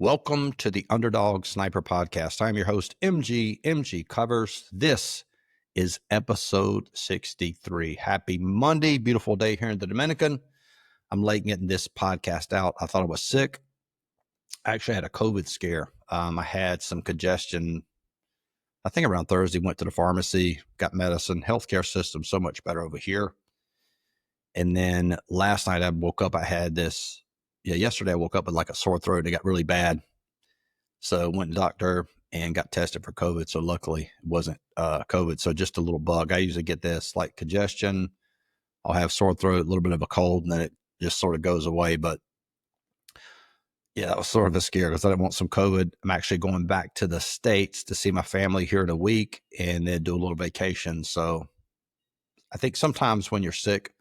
Welcome to the Underdog Sniper Podcast. I'm your host, MGCovers. This is episode 63. Happy Monday, beautiful day here in the Dominican. I'm late getting this podcast out. I thought I was sick. I actually had a COVID scare. I had some congestion. I think around Thursday, went to the pharmacy, got medicine. Healthcare system so much better over here. And then last night I woke up, I had this. Yesterday I woke up with like a sore throat. It got really bad. So went to the doctor and got tested for COVID. So luckily it wasn't COVID. So just a little bug. I usually get this like congestion. I'll have sore throat, a little bit of a cold, and then it just sort of goes away. But yeah, that was sort of a scare because I didn't want some COVID. I'm actually going back to the States to see my family here in a week and then do a little vacation. So I think sometimes when you're sick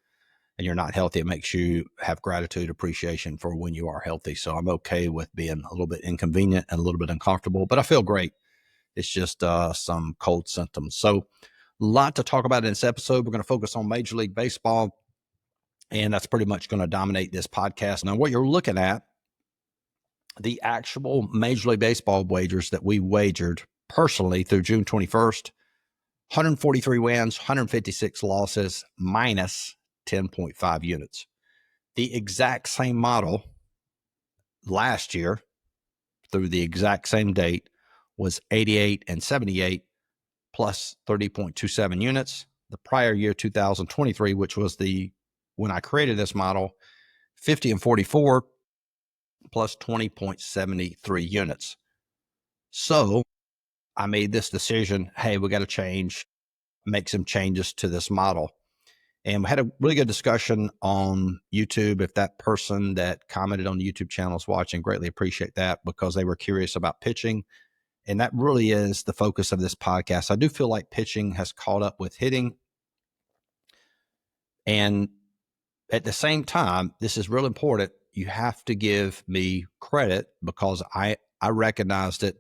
and you're not healthy, it makes you have gratitude, appreciation for when you are healthy. So I'm okay with being a little bit inconvenient and a little bit uncomfortable, but I feel great. It's just some cold symptoms. So a lot to talk about in this episode. We're going to focus on Major League Baseball, and that's pretty much going to dominate this podcast. Now, what you're looking at, the actual Major League Baseball wagers that we wagered personally through June 21st, 143 wins, 156 losses, minus 10.5 units. The exact same model last year through the exact same date was 88 and 78 plus 30.27 units. The prior year, 2023, which was when I created this model, 50 and 44 plus 20.73 units. So I made this decision, hey, we got to make some changes to this model. And we had a really good discussion on YouTube. If that person that commented on the YouTube channel is watching, greatly appreciate that because they were curious about pitching. And that really is the focus of this podcast. I do feel like pitching has caught up with hitting. And at the same time, this is real important. You have to give me credit because I recognized it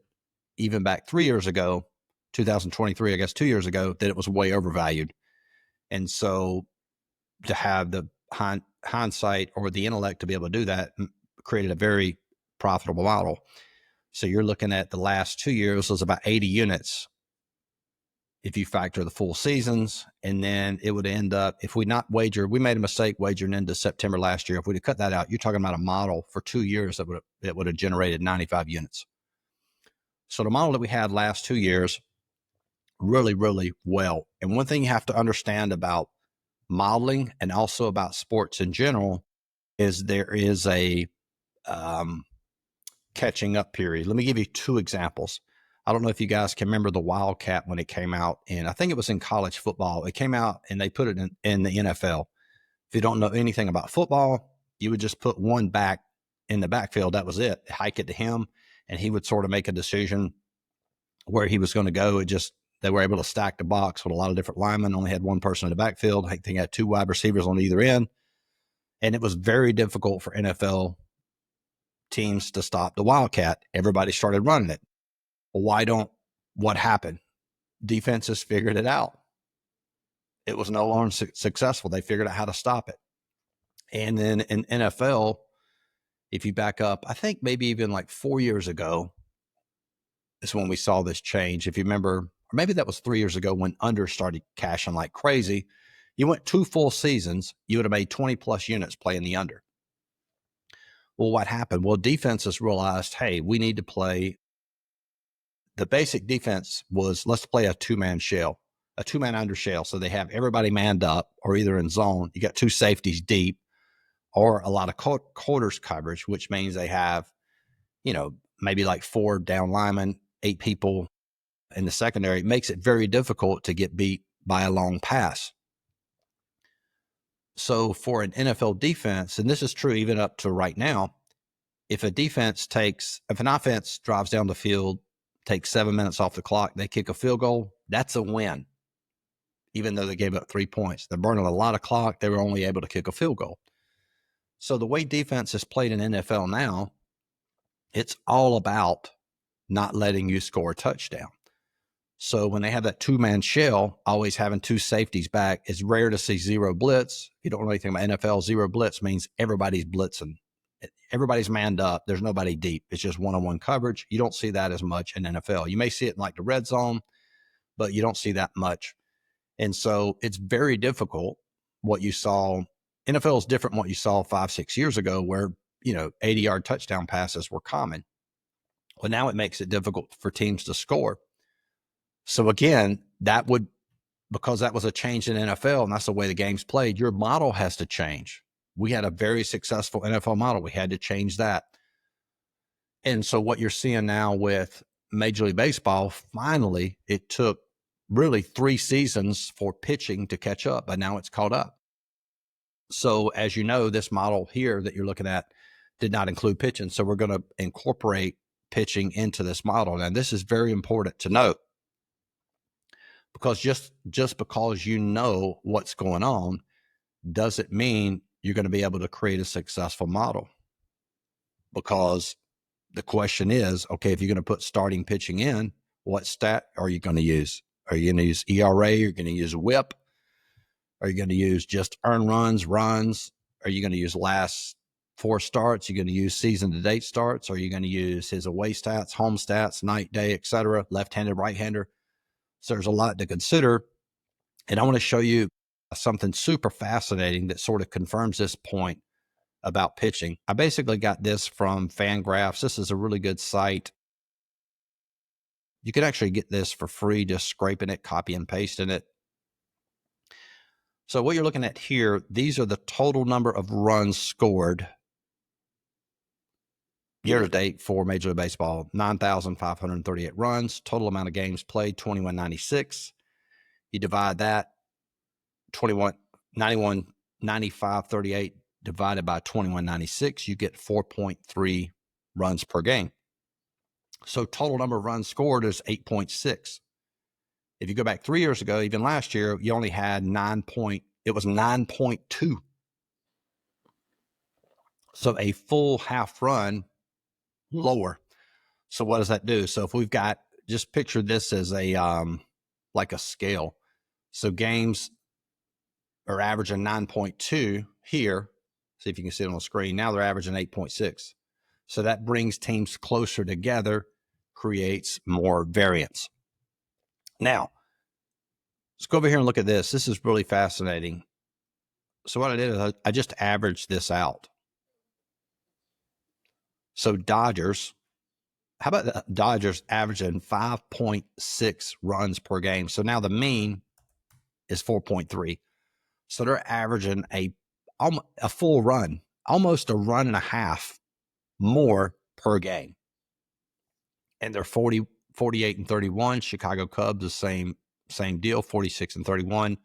even back 3 years ago, 2023, I guess 2 years ago, that it was way overvalued. And so to have the hindsight or the intellect to be able to do that created a very profitable model. So you're looking at the last 2 years was about 80 units if you factor the full seasons. And then it would end up, if we made a mistake wagering into September last year. If we'd have cut that out, you're talking about a model for 2 years that would have generated 95 units. So the model that we had last 2 years, really, really well. And one thing you have to understand about modeling and also about sports in general is there is a catching up period. Let me give you two examples. I don't know if you guys can remember the Wildcat when it came out, and I think it was in college football. It came out and they put it in the NFL. If you don't know anything about football, you would just put one back in the backfield. That was it. Hike it to him, and he would sort of make a decision where he was going to go. They were able to stack the box with a lot of different linemen, only had one person in the backfield. I think they had two wide receivers on either end. And it was very difficult for NFL teams to stop the Wildcat. Everybody started running it. What happened? Defenses figured it out. It was no longer successful. They figured out how to stop it. And then in NFL, if you back up, I think maybe even like 4 years ago is when we saw this change. If you remember, or maybe that was 3 years ago when under started cashing like crazy. You went 2 full seasons, you would have made 20 plus units playing the under. Well, what happened? Well, defenses realized, hey, we need to play. The basic defense was let's play a two-man shell, a two-man under shell. So they have everybody manned up or either in zone. You got two safeties deep or a lot of quarters coverage, which means they have, maybe like 4 down linemen, 8 people in the secondary. It makes it very difficult to get beat by a long pass. So for an NFL defense, and this is true even up to right now, if an offense drives down the field, takes 7 minutes off the clock, they kick a field goal, that's a win. Even though they gave up 3 points, they're burning a lot of clock. They were only able to kick a field goal. So the way defense is played in NFL now, it's all about not letting you score a touchdown. So when they have that two-man shell, always having 2 safeties back, it's rare to see zero blitz. If you don't know anything about NFL, zero blitz means everybody's blitzing. everybody's manned up. There's nobody deep. It's just one-on-one coverage. You don't see that as much in NFL. You may see it in like the red zone, but you don't see that much. And so it's very difficult what you saw. NFL is different from what you saw 5-6 years ago where, 80-yard touchdown passes were common. Well, now it makes it difficult for teams to score. So again, because that was a change in NFL and that's the way the game's played, your model has to change. We had a very successful NFL model. We had to change that. And so what you're seeing now with Major League Baseball, finally, it took really 3 seasons for pitching to catch up, but now it's caught up. So as you know, this model here that you're looking at did not include pitching. So we're going to incorporate pitching into this model. And this is very important to note because just because you know what's going on doesn't mean you're going to be able to create a successful model. Because the question is, okay, if you're going to put starting pitching in, what stat are you going to use? Are you going to use ERA? Are you going to use WHIP? Are you going to use just earned runs? Are you going to use last 4 starts? Are you going to use season to date starts? Are you going to use his away stats, home stats, night, day, etc., left-handed, right-hander? So there's a lot to consider. And I want to show you something super fascinating that sort of confirms this point about pitching. I basically got this from Fangraphs. This is a really good site. You can actually get this for free, just scraping it, copy and pasting it. So what you're looking at here, these are the total number of runs scored year to date for Major League Baseball. 9,538 runs, total amount of games played, 2196. You divide that, 9538 divided by 2196, you get 4.3 runs per game. So total number of runs scored is 8.6. If you go back 3 years ago, even last year, you only had 9.2. So a full half run lower. So what does that do? So if we've got, just picture this as like a scale. So games are averaging 9.2 here. See if you can see it on the screen. Now they're averaging 8.6. So that brings teams closer together, creates more variance. Now, let's go over here and look at this. This is really fascinating. So what I did is I just averaged this out. So Dodgers, how about the Dodgers averaging 5.6 runs per game? So now the mean is 4.3. So they're averaging a full run, almost a run and a half more per game. And they're 48 and 31. Chicago Cubs, the same deal, 46 and 31.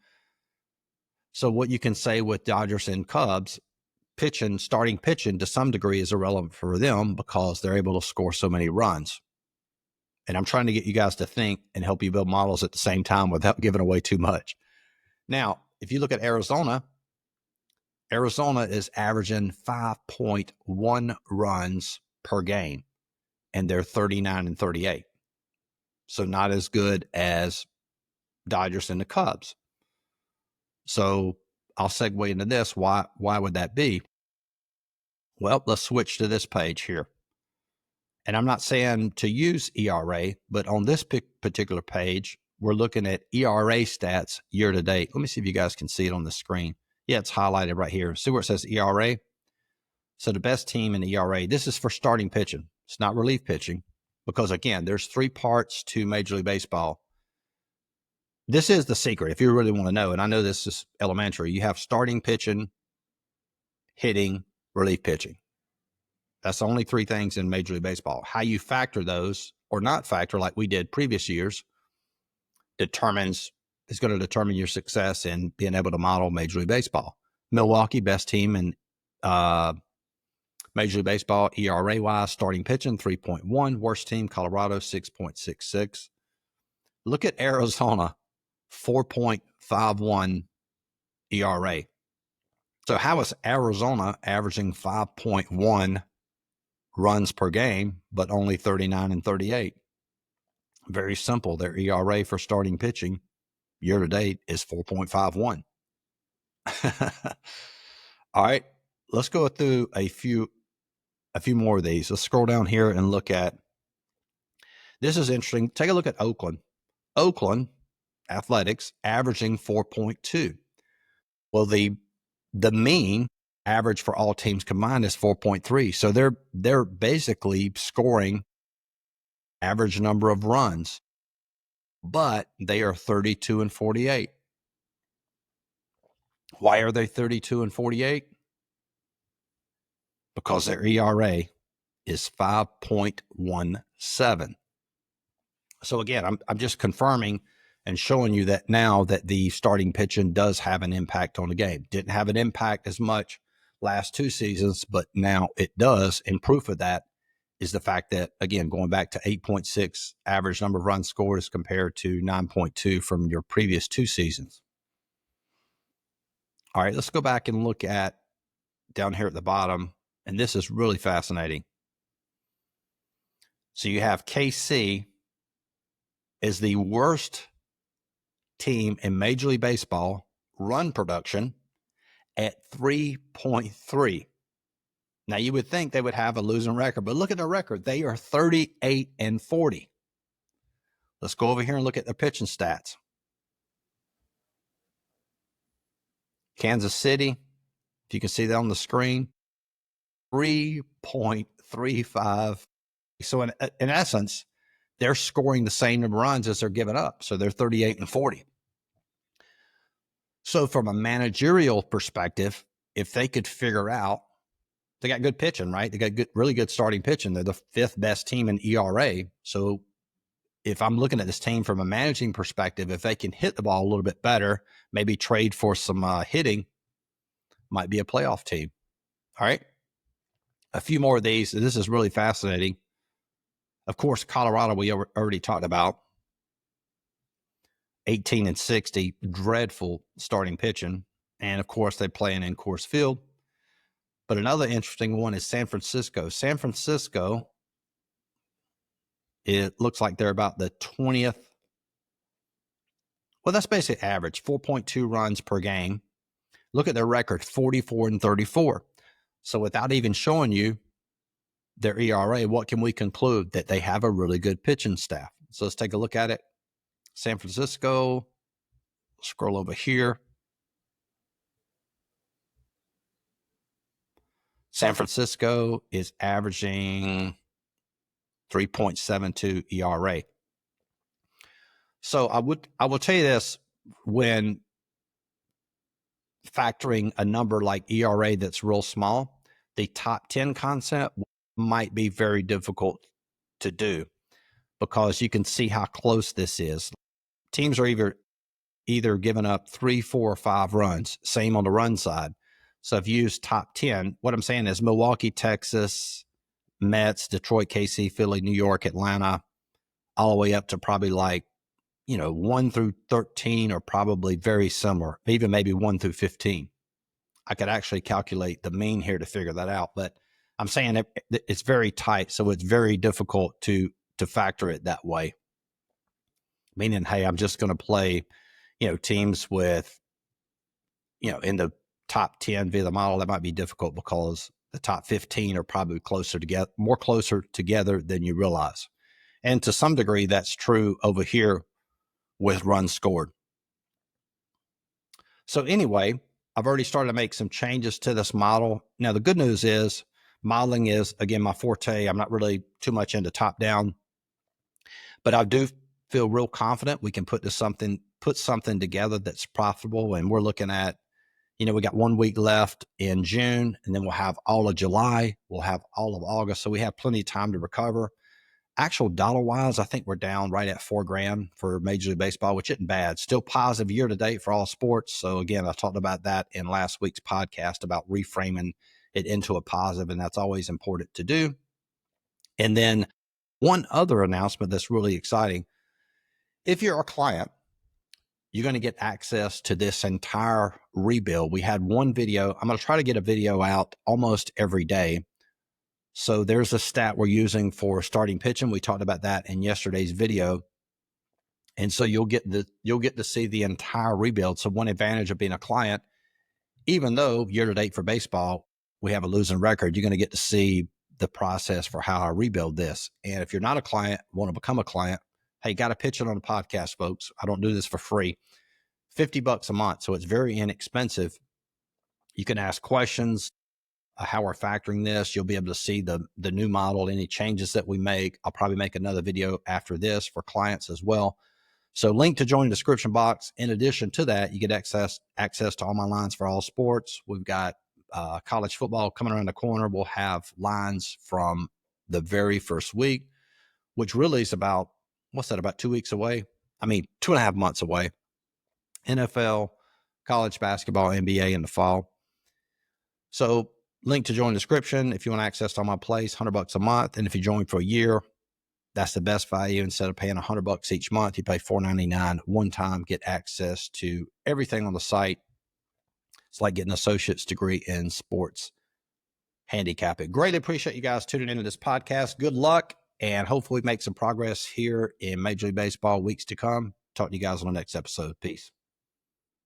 So what you can say with Dodgers and Cubs, starting pitching to some degree is irrelevant for them because they're able to score so many runs. And I'm trying to get you guys to think and help you build models at the same time without giving away too much. Now, if you look at Arizona is averaging 5.1 runs per game, and they're 39 and 38. So not as good as Dodgers and the Cubs. So I'll segue into this. Why would that be? Well, let's switch to this page here. And I'm not saying to use ERA, but on this particular page, we're looking at ERA stats year to date. Let me see if you guys can see it on the screen. Yeah, it's highlighted right here. See where it says ERA? So the best team in ERA, this is for starting pitching. It's not relief pitching because, again, there's 3 parts to Major League Baseball. This is the secret if you really want to know, and I know this is elementary. You have starting pitching, hitting, relief pitching. That's the only 3 things in Major League Baseball. How you factor those or not factor like we did previous years is going to determine your success in being able to model Major League Baseball. Milwaukee, best team in Major League Baseball, ERA-wise, starting pitching, 3.1. Worst team, Colorado, 6.66. Look at Arizona, 4.51 ERA. So how is Arizona averaging 5.1 runs per game, but only 39 and 38? Very simple. Their ERA for starting pitching year to date is 4.51. All right, let's go through a few a few more of these. Let's scroll down here and look at, this is interesting. Take a look at Oakland. Oakland Athletics averaging 4.2. Well, the mean average for all teams combined is 4.3. So they're basically scoring average number of runs, but they are 32 and 48. Why are they 32 and 48? Because their ERA is 5.17. So again, I'm just confirming and showing you that now that the starting pitching does have an impact on the game. Didn't have an impact as much last 2 seasons, but now it does. And proof of that is the fact that, again, going back to 8.6 average number of runs scored as compared to 9.2 from your previous 2 seasons. All right, let's go back and look at down here at the bottom. And this is really fascinating. So you have KC is the worst team in Major League Baseball run production at 3.3. Now you would think they would have a losing record, but look at their record. They are 38 and 40. Let's go over here and look at their pitching stats. Kansas City, if you can see that on the screen, 3.35. So in essence, they're scoring the same number of runs as they're giving up. So they're 38 and 40. So from a managerial perspective, if they could figure out, they got good pitching, right? They got really good starting pitching. They're the 5th best team in ERA. So if I'm looking at this team from a managing perspective, if they can hit the ball a little bit better, maybe trade for some hitting, might be a playoff team. All right. A few more of these. This is really fascinating. Of course, Colorado, we already talked about. 18 and 60, dreadful starting pitching. And of course, they play in Coors Field. But another interesting one is San Francisco. San Francisco, it looks like they're about the 20th. Well, that's basically average, 4.2 runs per game. Look at their record, 44 and 34. So without even showing you their ERA, what can we conclude? That they have a really good pitching staff. So let's take a look at it. San Francisco, scroll over here. San Francisco is averaging 3.72 ERA. So I will tell you this, when factoring a number like ERA that's real small, the top 10 concept might be very difficult to do because you can see how close this is. Teams are either giving up 3, 4, or 5 runs, same on the run side. So if you use top 10, what I'm saying is Milwaukee, Texas, Mets, Detroit, KC, Philly, New York, Atlanta, all the way up to probably 1 through 13 are probably very similar, even maybe 1 through 15. I could actually calculate the mean here to figure that out, but I'm saying it's very tight, so it's very difficult to factor it that way. Meaning, hey, I'm just going to play, teams with, in the top 10 via the model. That might be difficult because the top 15 are probably more closer together than you realize. And to some degree, that's true over here with runs scored. So anyway, I've already started to make some changes to this model. Now, the good news is modeling is, again, my forte. I'm not really too much into top down, but I do feel real confident we can put something together that's profitable. And we're looking at, we got 1 week left in June, and then we'll have all of July. We'll have all of August. So we have plenty of time to recover. Actual dollar wise, I think we're down right at $4,000 for Major League Baseball, which isn't bad. Still positive year to date for all sports. So again, I talked about that in last week's podcast about reframing it into a positive, and that's always important to do. And then one other announcement that's really exciting. If you're a client, you're going to get access to this entire rebuild. We had one video. I'm going to try to get a video out almost every day. So there's a stat we're using for starting pitching. We talked about that in yesterday's video. And so you'll get to see the entire rebuild. So one advantage of being a client, even though year to date for baseball, we have a losing record, you're going to get to see the process for how I rebuild this. And if you're not a client, want to become a client, hey, got to pitch it on the podcast, folks. I don't do this for free. $50 a month. So it's very inexpensive. You can ask questions, how we're factoring this. You'll be able to see the new model, any changes that we make. I'll probably make another video after this for clients as well. So link to join the description box. In addition to that, you get access to all my lines for all sports. We've got college football coming around the corner. We'll have lines from the very first week, which really is about, about 2 weeks away? 2.5 months away. NFL, college basketball, NBA in the fall. So link to join the description. If you want access to all my plays, $100 a month. And if you join for a year, that's the best value. Instead of paying $100 each month, you pay $4.99 one time, get access to everything on the site. It's like getting an associate's degree in sports handicapping. Greatly appreciate you guys tuning into this podcast. Good luck, and hopefully make some progress here in Major League Baseball weeks to come. Talk to you guys on the next episode. Peace.